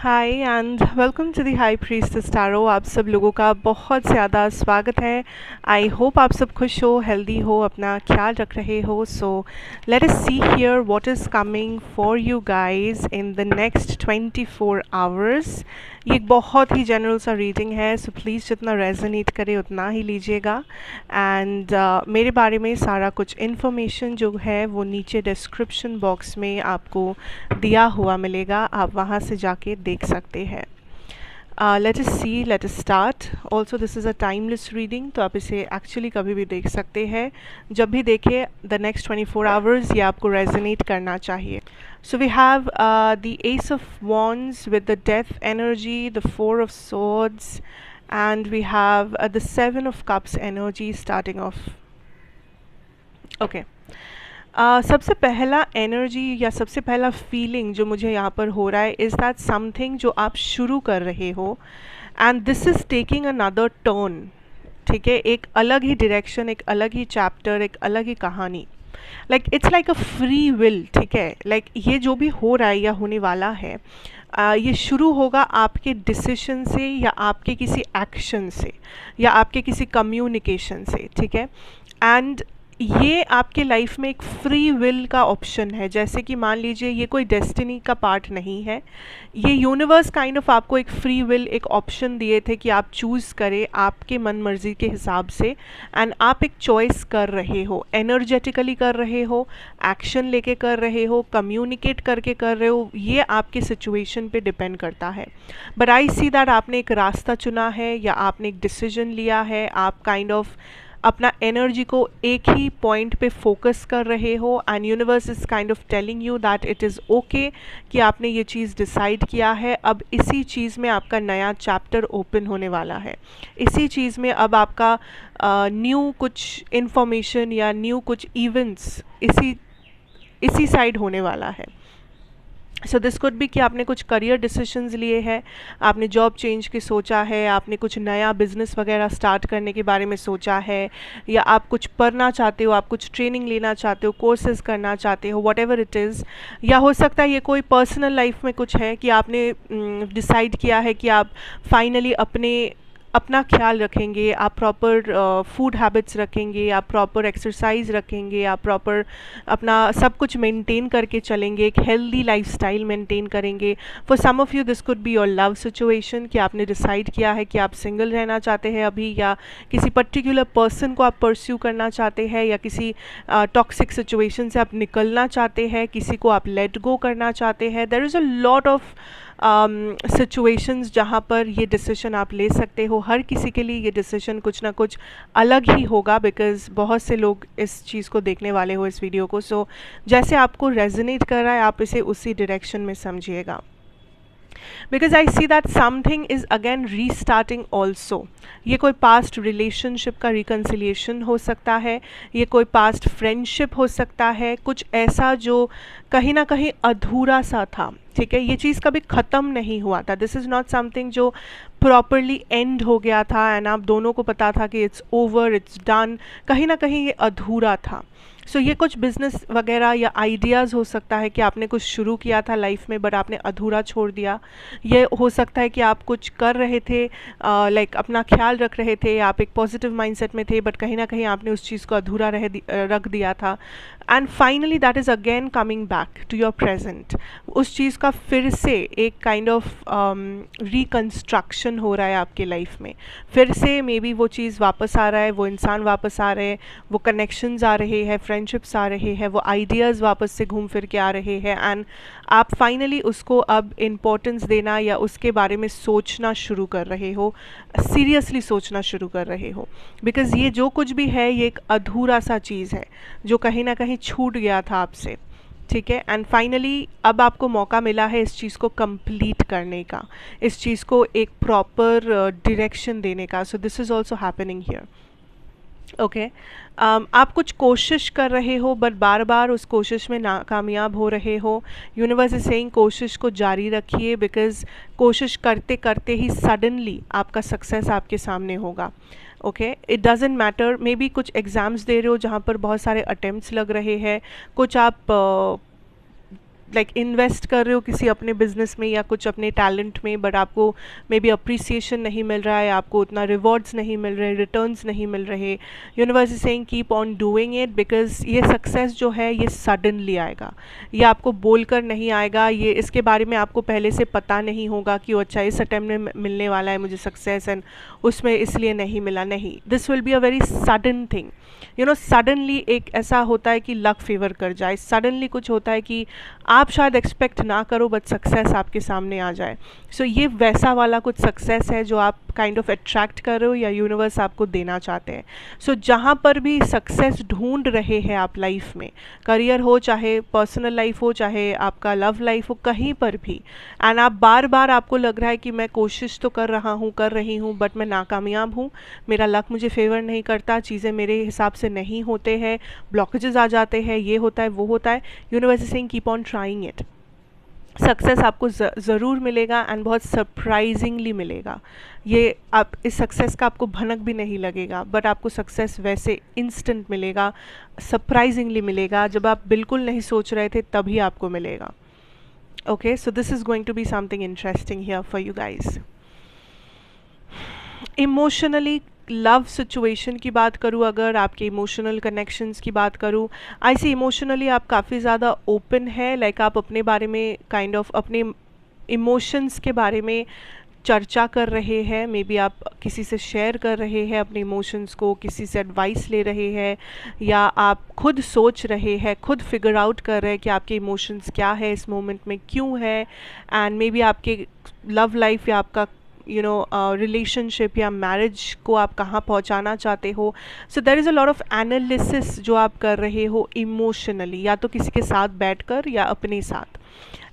Hi and welcome to the high priestess tarot. आप सब लोगों का बहुत ज़्यादा स्वागत है। आई होप आप सब खुश हो, हेल्दी हो, अपना ख्याल रख रहे हो। So let us see here what is coming for you guys in the next 24 hours. ये एक बहुत ही जनरल सा रीडिंग है, सो प्लीज़ जितना रेजोनेट करे उतना ही लीजिएगा। एंड मेरे बारे में सारा कुछ इन्फॉर्मेशन जो है वो नीचे डिस्क्रिप्शन बॉक्स में आपको दिया हुआ मिलेगा, आप वहाँ से जाके देख सकते हैं। Let us see, let us start. Also this is a timeless reading, तो आप इसे एक्चुअली कभी भी देख सकते हैं। जब भी देखें द नेक्स्ट 24 आवर्स ये आपको रेजोनेट करना चाहिए। So we have the Ace of Wands with the Death energy, the Four of Swords, and we have the Seven of Cups energy starting off. Okay. सबसे पहला एनर्जी या सबसे पहला feeling जो मुझे यहाँ पर हो रहा है इज़ दैट समथिंग जो आप शुरू कर रहे हो and this is taking another turn. ठीक है, एक अलग ही डायरेक्शन, एक अलग ही चैप्टर, एक अलग ही कहानी। Like it's like a free will. ठीक है, लाइक ये जो भी हो रहा है या होने वाला है ये शुरू होगा आपके डिसीजन से या आपके किसी एक्शन से या आपके किसी कम्युनिकेशन से। ठीक है, एंड ये आपके लाइफ में एक फ्री विल का ऑप्शन है। जैसे कि मान लीजिए ये कोई डेस्टिनी का पार्ट नहीं है, ये यूनिवर्स काइंड ऑफ आपको एक फ्री विल, एक ऑप्शन दिए थे कि आप चूज़ करें आपके मन मर्जी के हिसाब से। एंड आप एक चॉइस कर रहे हो, एनर्जेटिकली कर रहे हो, एक्शन लेके कर रहे हो, कम्युनिकेट करके कर रहे हो, ये आपके सिचुएशन पे डिपेंड करता है। बट आई सी दैट आपने एक रास्ता चुना है या आपने एक डिसीजन लिया है। आप काइंड ऑफ अपना एनर्जी को एक ही पॉइंट पे फोकस कर रहे हो and universe is kind of telling you that it is okay कि आपने ये चीज़ डिसाइड किया है। अब इसी चीज़ में आपका नया चैप्टर ओपन होने वाला है। इसी चीज़ में अब आपका न्यू कुछ इन्फॉर्मेशन या न्यू कुछ इवेंट्स इसी साइड होने वाला है। सो दिस कुड भी कि आपने कुछ करियर डिसीजंस लिए हैं, आपने जॉब चेंज की सोचा है, आपने कुछ नया बिजनेस वगैरह स्टार्ट करने के बारे में सोचा है, या आप कुछ पढ़ना चाहते हो, आप कुछ ट्रेनिंग लेना चाहते हो, कोर्सेज करना चाहते हो, वट एवर इट इज़। या हो सकता है ये कोई पर्सनल लाइफ में कुछ है कि आपने डिसाइड किया है कि आप फाइनली अपना ख्याल रखेंगे, आप प्रॉपर फूड हैबिट्स रखेंगे, आप प्रॉपर एक्सरसाइज रखेंगे, आप प्रॉपर अपना सब कुछ मेंटेन करके चलेंगे, एक हेल्दी लाइफस्टाइल मेंटेन करेंगे। For some of you this could be your love situation कि आपने डिसाइड किया है कि आप सिंगल रहना चाहते हैं अभी, या किसी पर्टिकुलर पर्सन को आप परस्यू करना चाहते हैं, या किसी टॉक्सिक सिचुएशन से आप निकलना चाहते हैं, किसी को आप लेट गो करना चाहते हैं। There is a lot of situations जहाँ पर ये डिसीजन आप ले सकते हो। हर किसी के लिए ये डिसीजन कुछ ना कुछ अलग ही होगा, बिकॉज़ बहुत से लोग इस चीज़ को देखने वाले हो इस वीडियो को। सो जैसे आपको रेजोनेट कर रहा है आप इसे उसी डायरेक्शन में समझिएगा। Because I see that something is again restarting also. ये कोई पास्ट रिलेशनशिप का रिकन्सिलिएशन हो सकता है, ये कोई पास्ट फ्रेंडशिप हो सकता है, कुछ ऐसा जो कहीं ना कहीं अधूरा सा था। ठीक है, ये चीज़ कभी ख़त्म नहीं हुआ था। दिस इज़ नॉट समथिंग जो प्रॉपरली एंड हो गया था एंड आप दोनों को पता था कि इट्स ओवर, इट्स डन। कहीं ना कहीं ये अधूरा था। सो ये कुछ बिजनेस वगैरह या आइडियाज़ हो सकता है कि आपने कुछ शुरू किया था लाइफ में बट आपने अधूरा छोड़ दिया। ये हो सकता है कि आप कुछ कर रहे थे, लाइक अपना ख्याल रख रहे थे, आप एक पॉजिटिव माइंडसेट में थे, बट कहीं ना कहीं आपने उस चीज़ को अधूरा रख दिया था। And finally that is again coming back to your present. उस चीज़ का फिर से एक काइंड ऑफ रिकन्स्ट्रक्शन हो रहा है आपके लाइफ में। फिर से मे बी वो चीज़ वापस आ रहा है, वो इंसान वापस आ रहे हैं, वो कनेक्शंस आ रहे हैं, फ्रेंडशिप्स आ रहे हैं, वो आइडियाज़ वापस से घूम फिर के आ रहे हैं। एंड आप फाइनली उसको अब इम्पोर्टेंस देना या उसके बारे में सोचना शुरू कर रहे हो, सीरियसली सोचना शुरू कर रहे हो। बिकॉज़ ये जो कुछ भी है ये एक अधूरा सा चीज़ है जो कहीं ना कहीं छूट गया था आपसे। ठीक है, एंड फाइनली अब आपको मौका मिला है इस चीज़ को कंप्लीट करने का, इस चीज़ को एक प्रॉपर डायरेक्शन देने का। सो this is also happening here. Okay, आप कुछ कोशिश कर रहे हो बट बार बार उस कोशिश में नाकामयाब हो रहे हो। यूनिवर्स इज सेइंग कोशिश को जारी रखिए, बिकॉज कोशिश करते करते ही सडनली आपका सक्सेस आपके सामने होगा। Okay, it doesn't matter, may be कुछ एग्ज़ाम्स दे रहे हो जहाँ पर बहुत सारे अटेम्प्ट्स लग रहे हैं, कुछ आप लाइक इन्वेस्ट कर रहे हो किसी अपने बिजनेस में या कुछ अपने टैलेंट में, बट आपको मे बी अप्रिसिएशन नहीं मिल रहा है, आपको उतना रिवॉर्ड्स नहीं मिल रहे, रिटर्न्स नहीं मिल रहे। Universe is saying keep on doing it, because ये सक्सेस जो है ये सडनली आएगा, ये आपको बोलकर नहीं आएगा, ये इसके बारे में आपको पहले से पता नहीं होगा कि अच्छा इस अटेम्प्ट में मिलने वाला है मुझे सक्सेस एंड उसमें इसलिए नहीं मिला। नहीं, this will be a very sudden thing. You know, suddenly एक ऐसा होता है कि लक फेवर कर जाए, सडनली कुछ होता है कि आप शायद एक्सपेक्ट ना करो बट सक्सेस आपके सामने आ जाए। सो ये वैसा वाला कुछ सक्सेस है जो आप काइंड ऑफ अट्रैक्ट कर रहे हो या यूनिवर्स आपको देना चाहते हैं। सो जहाँ पर भी सक्सेस ढूंढ रहे हैं आप लाइफ में, करियर हो चाहे पर्सनल लाइफ हो चाहे आपका लव लाइफ हो, कहीं पर भी, एंड आप बार बार आपको लग रहा है कि मैं कोशिश तो कर रहा हूँ कर रही हूँ बट मैं नाकामयाब हूँ, मेरा लक मुझे फेवर नहीं करता, चीज़ें मेरे हिसाब से नहीं होते हैं, ब्लॉकेजेस आ जाते हैं, ये होता है वो होता है, universe is saying keep on trying it. Success आपको ज़रूर मिलेगा एंड बहुत सरप्राइजिंगली मिलेगा। ये आप इस सक्सेस का आपको भनक भी नहीं लगेगा, बट आपको सक्सेस वैसे इंस्टेंट मिलेगा, सरप्राइजिंगली मिलेगा, जब आप बिल्कुल नहीं सोच रहे थे तभी आपको मिलेगा। Okay, so this is going to be something interesting here for you guys. Emotionally love situation की बात करूँ, अगर आपके इमोशनल कनेक्शंस की बात करूँ, आई सी इमोशनली आप काफ़ी ज़्यादा ओपन है, लाइक आप अपने बारे में काइंड ऑफ अपने इमोशंस के बारे में चर्चा कर रहे हैं, मे बी आप किसी से शेयर कर रहे हैं अपने इमोशंस को, किसी से एडवाइस ले रहे हैं, या आप खुद सोच रहे हैं, खुद फिगर आउट कर रहे हैं कि आपके इमोशंस क्या है इस मोमेंट में, क्यों है, एंड मे बी आपके लव लाइफ या आपका रिलेशनशिप या मैरिज को आप कहाँ पहुँचाना चाहते हो। So there is a lot of analysis जो आप कर रहे हो इमोशनली, या तो किसी के साथ बैठकर या अपने साथ।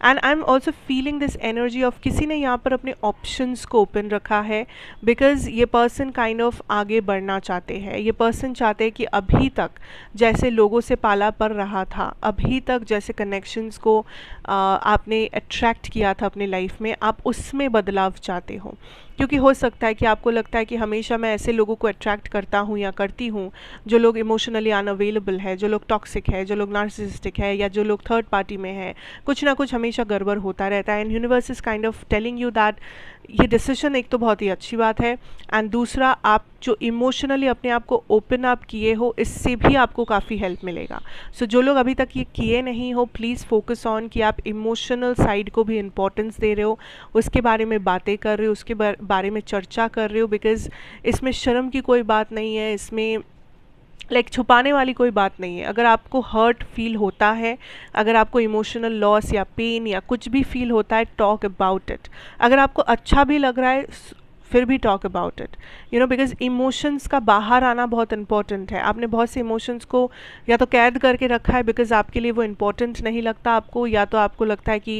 And I am also feeling this energy of किसी ने यहाँ पर अपने ऑप्शंस को ओपन रखा है, बिकॉज ये पर्सन काइंड ऑफ आगे बढ़ना चाहते हैं, ये पर्सन चाहते हैं कि अभी तक जैसे लोगों से पाला पड़ रहा था, अभी तक जैसे कनेक्शंस को आपने अट्रैक्ट किया था अपने लाइफ में, आप उसमें बदलाव चाहते हो। क्योंकि हो सकता है कि आपको लगता है कि हमेशा मैं ऐसे लोगों को अट्रैक्ट करता हूँ या करती हूँ जो लोग इमोशनली अनअवेलेबल है, जो लोग टॉक्सिक है, जो लोग नार्सिसिस्टिक है, या जो लोग थर्ड पार्टी में है, कुछ ना कुछ हमेशा गड़बड़ होता रहता है। And universe is kind of telling you that ये डिसीजन एक तो बहुत ही अच्छी बात है, एंड दूसरा आप जो इमोशनली अपने आप को ओपन अप किए हो इससे भी आपको काफ़ी हेल्प मिलेगा। सो जो लोग अभी तक ये किए नहीं हो, प्लीज़ फोकस ऑन कि आप इमोशनल साइड को भी इम्पोर्टेंस दे रहे हो, उसके बारे में बातें कर रहे हो, उसके बारे में चर्चा कर रहे हो, बिकॉज़ इसमें शर्म की कोई बात नहीं है, इसमें लाइक छुपाने वाली कोई बात नहीं है। अगर आपको हर्ट फील होता है, अगर आपको इमोशनल लॉस या पेन या कुछ भी फील होता है, टॉक अबाउट इट। अगर आपको अच्छा भी लग रहा है फिर भी talk about it, you know, because emotions का बाहर आना बहुत इंपॉर्टेंट है। आपने बहुत से इमोशंस को या तो कैद करके रखा है बिकॉज आपके लिए वो इम्पोर्टेंट नहीं लगता आपको, या तो आपको लगता है कि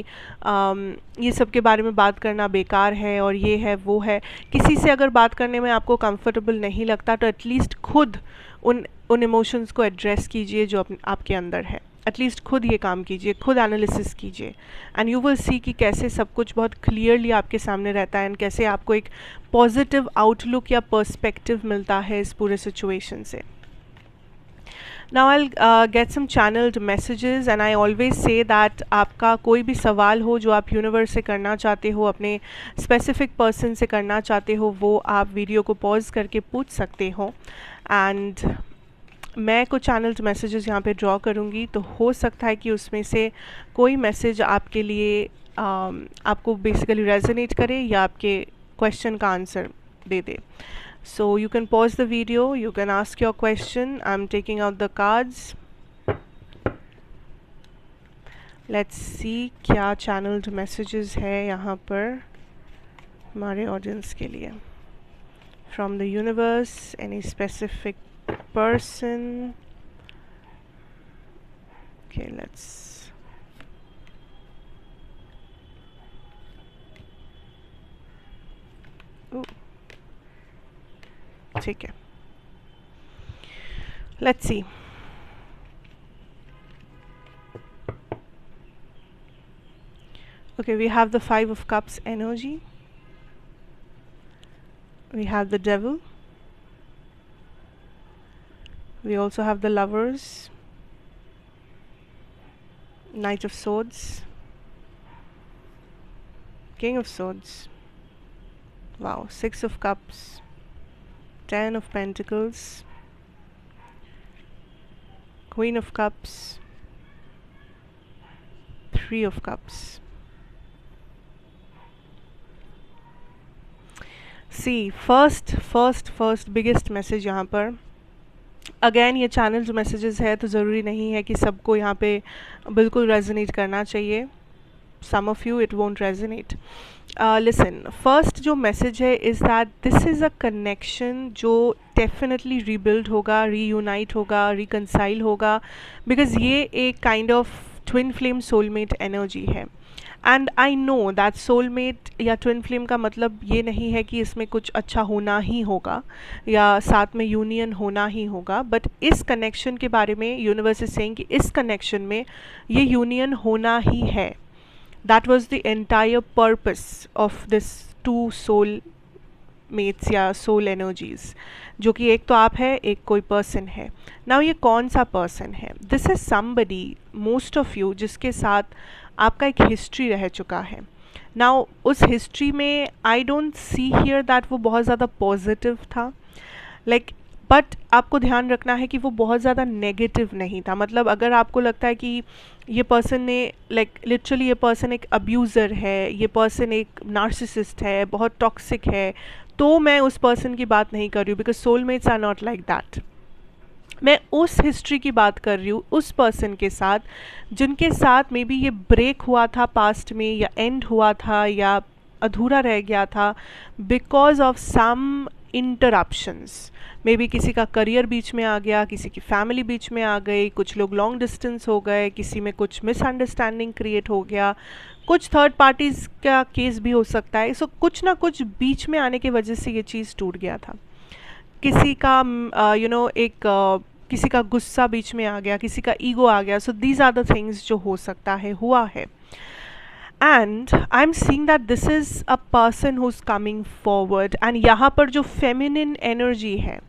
ये सब के बारे में बात करना बेकार है और ये है वो है। किसी से अगर बात करने में आपको कंफर्टेबल नहीं लगता तो एटलीस्ट खुद उन इमोशंस को एड्रेस कीजिए जो आपके अंदर है। एटलीस्ट खुद ये काम कीजिए, खुद एनालिसिस कीजिए, एंड यू विल सी कि कैसे सब कुछ बहुत क्लियरली आपके सामने रहता है, एंड कैसे आपको एक पॉजिटिव आउटलुक या पर्सपेक्टिव मिलता है इस पूरे सिचुएशन से। Now I'll get some channeled messages, and I always say that आपका कोई भी सवाल हो जो आप यूनिवर्स से करना चाहते हो, अपने स्पेसिफिक पर्सन से करना चाहते हो, वो आप वीडियो को पॉज करके पूछ सकते हो। एंड मैं कुछ चैनल्ड मैसेजेस यहाँ पे ड्रॉ करूँगी, तो हो सकता है कि उसमें से कोई मैसेज आपके लिए आपको बेसिकली रेजोनेट करे या आपके क्वेश्चन का answer they they. So you can pause the video, you can ask your question. I'm taking out the cards. Let's see क्या channeled messages है यहाँ पर हमारे audience के लिए। From the universe, any specific person? Okay, let's ठीक है, let's see. Okay, we have the 5 of Cups energy, we have the Devil, we also have the Lovers, Knight of Swords, King of Swords. Wow. Six of Cups. Ten of Pentacles. Queen of Cups. Three of Cups. See, first biggest message यहाँ पर, again ये channel जो messages है तो ज़रूरी नहीं है कि सबको यहाँ पे बिल्कुल रेजोनेट करना चाहिए. Some of you it won't resonate. Listen, first जो मैसेज है is that this is a connection जो डेफिनेटली रीबिल्ड होगा, रीयूनाइट होगा, रिकनसाइल होगा, बिकॉज ये एक kind of twin flame soulmate energy है. And I know that soulmate या ट्विन फ्लेम का मतलब ये नहीं है कि इसमें कुछ अच्छा होना ही होगा या साथ में यूनियन होना ही होगा, बट इस कनेक्शन के बारे में यूनिवर्स इज सेइंग कि इस कनेक्शन में ये यूनियन होना ही है. That was the entire purpose of this two soul mates या सोल एनर्जीज, जो कि एक तो आप है, एक कोई पर्सन है. नाउ ये कौन सा पर्सन है? This is somebody, most of you, जिसके साथ आपका एक हिस्ट्री रह चुका है. नाउ उस हिस्ट्री में I don't see here that वो बहुत ज़्यादा पॉजिटिव था, लाइक बट आपको ध्यान रखना है कि वो बहुत ज़्यादा नेगेटिव नहीं था. मतलब अगर आपको लगता है कि ये पर्सन ने लाइक लिटरली ये पर्सन एक अब्यूज़र है, ये पर्सन एक नार्सिसिस्ट है, बहुत टॉक्सिक है, तो मैं उस पर्सन की बात नहीं कर रही हूँ, because soulmates are not like that. मैं उस हिस्ट्री की बात कर रही हूँ, उस पर्सन के साथ जिनके साथ मे बी ये ब्रेक हुआ था पास्ट में, या एंड हुआ था, या अधूरा रह गया था because of some interruptions. Maybe किसी का करियर बीच में आ गया, किसी की फैमिली बीच में आ गई, कुछ लोग लॉन्ग डिस्टेंस हो गए, किसी में कुछ मिसअंडरस्टैंडिंग क्रिएट हो गया, कुछ थर्ड पार्टीज़ का केस भी हो सकता है. सो कुछ ना कुछ बीच में आने की वजह से ये चीज़ टूट गया था. किसी का किसी का गुस्सा बीच में आ गया, किसी का ईगो आ गया. So these are the things जो हो सकता है, हुआ है. And I am seeing that this is a person who is coming forward. And यहाँ पर जो फेमिनिन एनर्जी है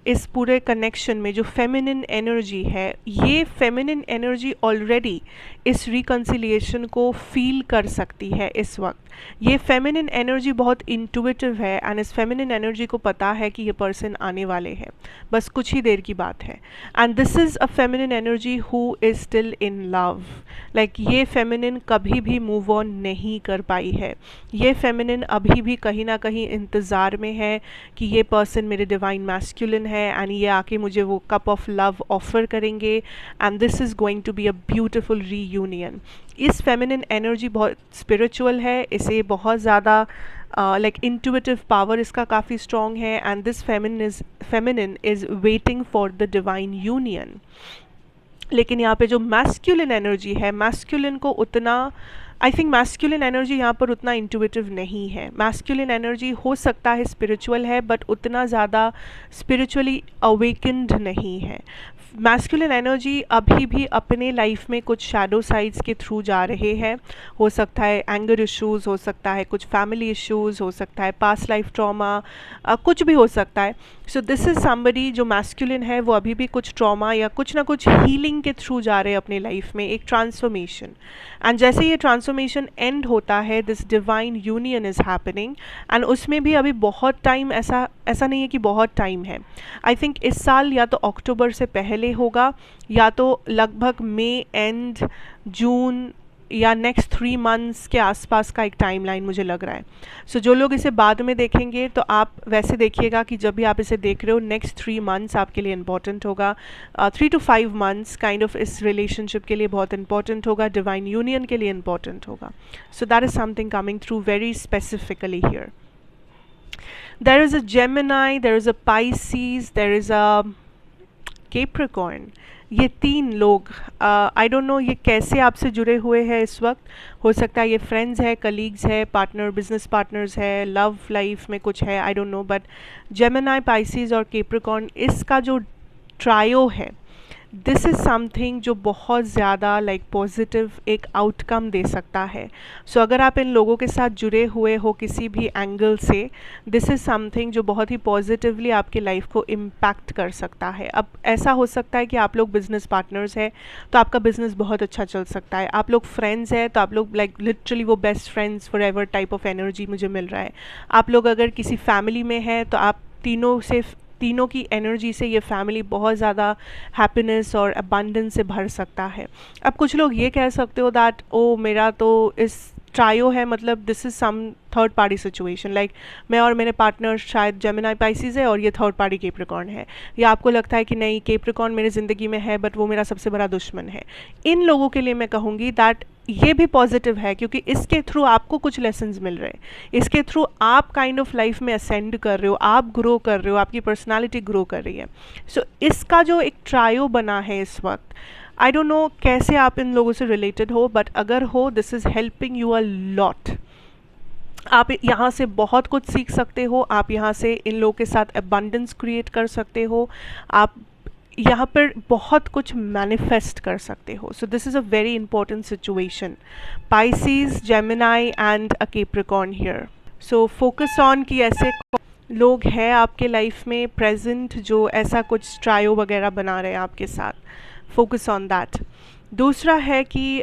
इस पूरे कनेक्शन में, जो फेमिनिन एनर्जी है, ये फेमिनिन एनर्जी ऑलरेडी इस रिकन्सिलिएशन को फील कर सकती है इस वक्त. ये फेमिनिन एनर्जी बहुत इंट्यूटिव है एंड इस फेमिनिन एनर्जी को पता है कि ये पर्सन आने वाले हैं, बस कुछ ही देर की बात है. And this is a feminine energy who is still in love. Like ये फेमिनिन कभी भी मूव ऑन नहीं कर पाई है. ये फेमिनिन अभी भी कहीं ना कहीं इंतज़ार में है कि ये पर्सन मेरे डिवाइन मैस्कुलिन है एंड ये आके मुझे वो कप ऑफ लव ऑफर करेंगे and this is going to be a beautiful reunion. इस फेमिनिन एनर्जी बहुत स्पिरिचुअल है, इसे बहुत ज़्यादा लाइक इंट्यूटिव पावर इसका काफ़ी स्ट्रॉन्ग है. And this feminine is waiting for the divine union. लेकिन यहाँ पे जो मैस्कुलिन एनर्जी है, मैस्कुलिन को उतना, आई थिंक मैस्कुलिन एनर्जी यहाँ पर उतना इंट्यूटिव नहीं है. मैस्कुलिन एनर्जी हो सकता है स्पिरिचुअल है, बट उतना ज़्यादा स्पिरिचुअली अवेकेंड नहीं है. मैस्कुलिन एनर्जी अभी भी अपने लाइफ में कुछ शैडो साइड्स के थ्रू जा रहे हैं. हो सकता है एंगर इश्यूज़, हो सकता है कुछ फैमिली इश्यूज़, हो सकता है पास्ट लाइफ ट्रॉमा, कुछ भी हो सकता है. सो दिस इज़ समबडी जो मैस्कुलिन है वो अभी भी कुछ ट्रॉमा या कुछ ना कुछ हीलिंग के थ्रू जा रहे हैं अपने लाइफ में, एक ट्रांसफॉर्मेशन. एंड जैसे ये ट्रांसफॉर्मेशन एंड होता है, this divine union is happening. And उसमें भी अभी बहुत टाइम, ऐसा नहीं है कि बहुत टाइम है. आई थिंक इस साल या तो अक्टूबर से पहले होगा, या तो लगभग मई एंड जून या नेक्स्ट 3 मंथ्स के आसपास का एक टाइमलाइन मुझे लग रहा है. सो जो लोग इसे बाद में देखेंगे तो आप वैसे देखिएगा कि जब भी आप इसे देख रहे हो, नेक्स्ट 3 मंथ्स आपके लिए इंपॉर्टेंट होगा. 3 to 5 मंथ्स काइंड ऑफ इस रिलेशनशिप के लिए बहुत इंपॉर्टेंट होगा, डिवाइन यूनियन के लिए इंपॉर्टेंट होगा. So that is something coming through very specifically here. There is a Gemini, there is a Pisces, there is a Capricorn. ये 3 लोग, आई डोंट नो ये कैसे आपसे जुड़े हुए हैं इस वक्त. हो सकता है ये फ्रेंड्स है, कलीग्स है, पार्टनर, बिजनेस पार्टनर्स है, लव लाइफ में कुछ है, I don't know. But Gemini, Pisces और कैप्रिकॉर्न, इसका जो ट्रायो है, दिस इज़ समथिंग जो बहुत ज़्यादा लाइक पॉजिटिव एक आउटकम दे सकता है. सो अगर आप इन लोगों के साथ जुड़े हुए हो किसी भी एंगल से, दिस इज़ समथिंग जो बहुत ही पॉजिटिवली आपकी लाइफ को इम्पैक्ट कर सकता है. अब ऐसा हो सकता है कि आप लोग बिजनेस पार्टनर्स हैं तो आपका बिजनेस बहुत अच्छा चल सकता है. आप लोग फ्रेंड्स हैं तो आप लोग लाइक लिटरली वो best friends for ever type of energy मुझे मिल रहा है. आप लोग अगर किसी फैमिली में हैं तो आप तीनों की एनर्जी से ये फैमिली बहुत ज़्यादा हैप्पीनेस और अबंडेंस से भर सकता है. अब कुछ लोग ये कह सकते हो दैट ओ मेरा तो इस ट्रायो है, मतलब this is some third party situation, like मैं और मेरे पार्टनर शायद जेमिनी पाइसेस है और ये थर्ड पार्टी कैप्रिकॉर्न है. या आपको लगता है कि नहीं कैप्रिकॉर्न मेरी ज़िंदगी में है बट वो मेरा सबसे बड़ा दुश्मन है. इन लोगों के लिए मैं कहूँगी दैट ये भी पॉजिटिव है क्योंकि इसके थ्रू आपको कुछ लेसन्स मिल रहे हैं. इसके थ्रू आप काइंड ऑफ लाइफ में असेंड कर रहे हो, आप ग्रो कर रहे हो, आपकी पर्सनालिटी ग्रो कर रही है. सो इसका जो एक ट्रायो बना है इस वक्त, आई डोंट नो कैसे आप इन लोगों से रिलेटेड हो, बट अगर हो this is helping you a lot. आप यहाँ से बहुत कुछ सीख सकते हो. आप यहाँ से इन लोगों के साथ अबंडेंस क्रिएट कर सकते हो. आप यहाँ पर बहुत कुछ मैनिफेस्ट कर सकते हो. सो this is a very important situation. Pisces, Gemini and a Capricorn here. So focus on कि ऐसे लोग हैं आपके लाइफ में प्रेजेंट जो ऐसा कुछ ट्रायो वगैरह बना रहे हैं आपके साथ. Focus on that. दूसरा है कि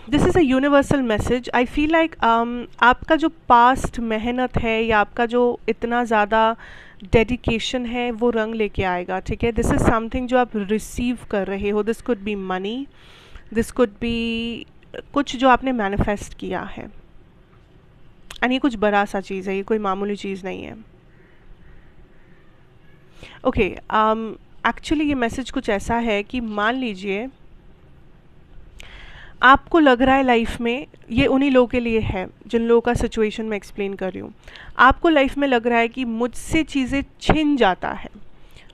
this is a universal message. I feel like आपका जो पास्ट मेहनत है या आपका जो इतना ज़्यादा डेडिकेशन है वो रंग लेके आएगा. ठीक है, दिस इज़ समथिंग जो आप रिसीव कर रहे हो. This could B money, this could B कुछ जो आपने मैनिफेस्ट किया है. एंड ये कुछ बड़ा सा चीज़ है, ये कोई मामूली चीज़ नहीं है. ओके, एक्चुअली ये मैसेज कुछ ऐसा है कि मान लीजिए आपको लग रहा है लाइफ में, ये उन्हीं लोगों के लिए है जिन लोगों का सिचुएशन मैं एक्सप्लेन कर रही हूँ. आपको लाइफ में लग रहा है कि मुझसे चीज़ें छिन जाता है.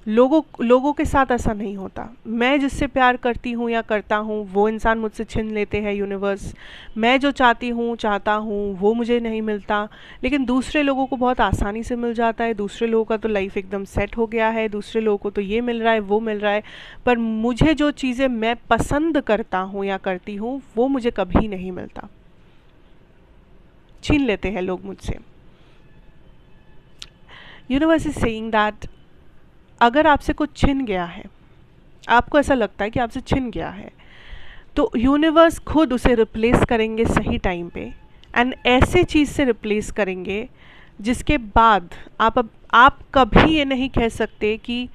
लोगों के साथ ऐसा नहीं होता. मैं जिससे प्यार करती हूँ या करता हूँ वो इंसान मुझसे छीन लेते हैं यूनिवर्स. मैं जो चाहता हूँ वो मुझे नहीं मिलता. लेकिन दूसरे लोगों को बहुत आसानी से मिल जाता है. दूसरे लोगों का तो लाइफ एकदम सेट हो गया है. दूसरे लोगों को तो ये मिल रहा है, वो मिल रहा है. पर मुझे जो चीज़ें मैं पसंद करता हूँ या करती हूँ वो मुझे कभी नहीं मिलता. छीन लेते हैं लोग मुझसे. यूनिवर्स इज सेइंग दैट अगर आपसे कुछ छिन गया है, आपको ऐसा लगता है कि आपसे छिन गया है, तो यूनिवर्स खुद उसे रिप्लेस करेंगे सही टाइम पे. एंड ऐसे चीज़ से रिप्लेस करेंगे जिसके बाद आप कभी ये नहीं कह सकते कि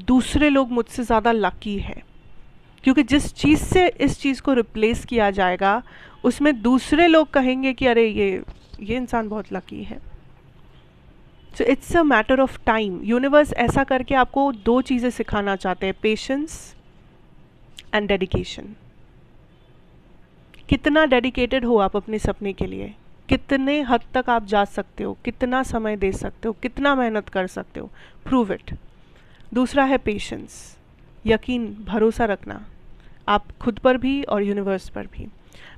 दूसरे लोग मुझसे ज़्यादा लकी है. क्योंकि जिस चीज़ से इस चीज़ को रिप्लेस किया जाएगा उसमें दूसरे लोग कहेंगे कि अरे ये इंसान बहुत लकी है. So it's a matter of time. Universe ऐसा करके आपको दो चीज़ें सिखाना चाहते हैं, पेशेंस एंड डेडिकेशन. कितना डेडिकेटेड हो आप अपने सपने के लिए, कितने हद तक आप जा सकते हो, कितना समय दे सकते हो, कितना मेहनत कर सकते हो, प्रूव इट. दूसरा है पेशेंस, यकीन, भरोसा रखना, आप खुद पर भी और यूनिवर्स पर भी.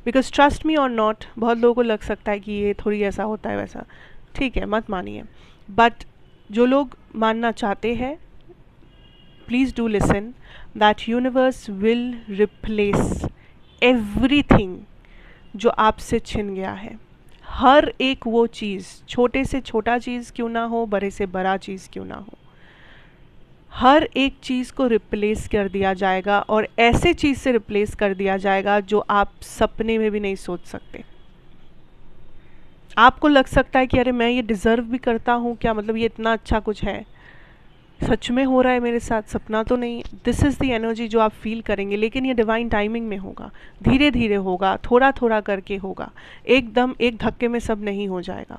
बिकॉज ट्रस्ट मी और नॉट, बहुत लोगों को लग सकता है कि ये थोड़ी ऐसा होता है वैसा. ठीक है, मत मानिए. बट जो लोग मानना चाहते हैं, please do listen that universe will replace everything जो आपसे छिन गया है. हर एक वो चीज़, छोटे से छोटा चीज़ क्यों ना हो, बड़े से बड़ा चीज़ क्यों ना हो, हर एक चीज़ को रिप्लेस कर दिया जाएगा. और ऐसे चीज़ से रिप्लेस कर दिया जाएगा जो आप सपने में भी नहीं सोच सकते. आपको लग सकता है कि अरे मैं ये डिज़र्व भी करता हूँ क्या, मतलब ये इतना अच्छा कुछ है, सच में हो रहा है मेरे साथ, सपना तो नहीं. दिस इज़ द एनर्जी जो आप फील करेंगे. लेकिन ये डिवाइन टाइमिंग में होगा, धीरे धीरे होगा, थोड़ा थोड़ा करके होगा. एकदम एक धक्के में सब नहीं हो जाएगा.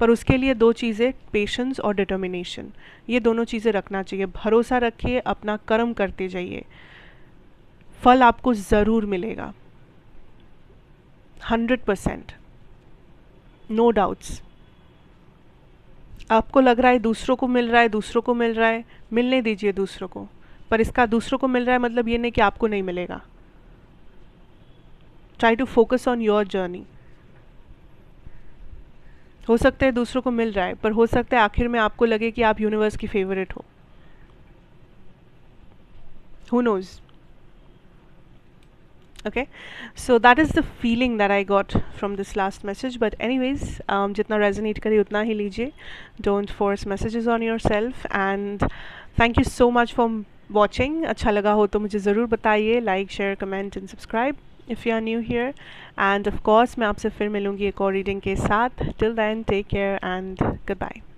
पर उसके लिए दो चीज़ें, पेशेंस और डिटर्मिनेशन, ये दोनों चीज़ें रखना चाहिए. भरोसा रखिए, अपना कर्म करते जाइए, फल आपको ज़रूर मिलेगा, 100%, नो डाउट्स. आपको लग रहा है दूसरों को मिल रहा है, मिलने दीजिए दूसरों को. पर इसका दूसरों को मिल रहा है मतलब ये नहीं कि आपको नहीं मिलेगा. Try to focus on your journey. हो सकता है दूसरों को मिल रहा है, पर हो सकता है आखिर में आपको लगे कि आप यूनिवर्स की फेवरेट हो। Who nose? Okay, so that is the feeling that I got from this last message. But anyways, जितना resonate करे उतना ही लीजिए. Don't force messages on yourself. And thank you so much for watching. अच्छा लगा हो तो मुझे ज़रूर बताइए. Like, share, comment and subscribe if you are new here. And of course मैं आपसे फिर मिलूँगी एक और reading के साथ. Till then, take care and goodbye.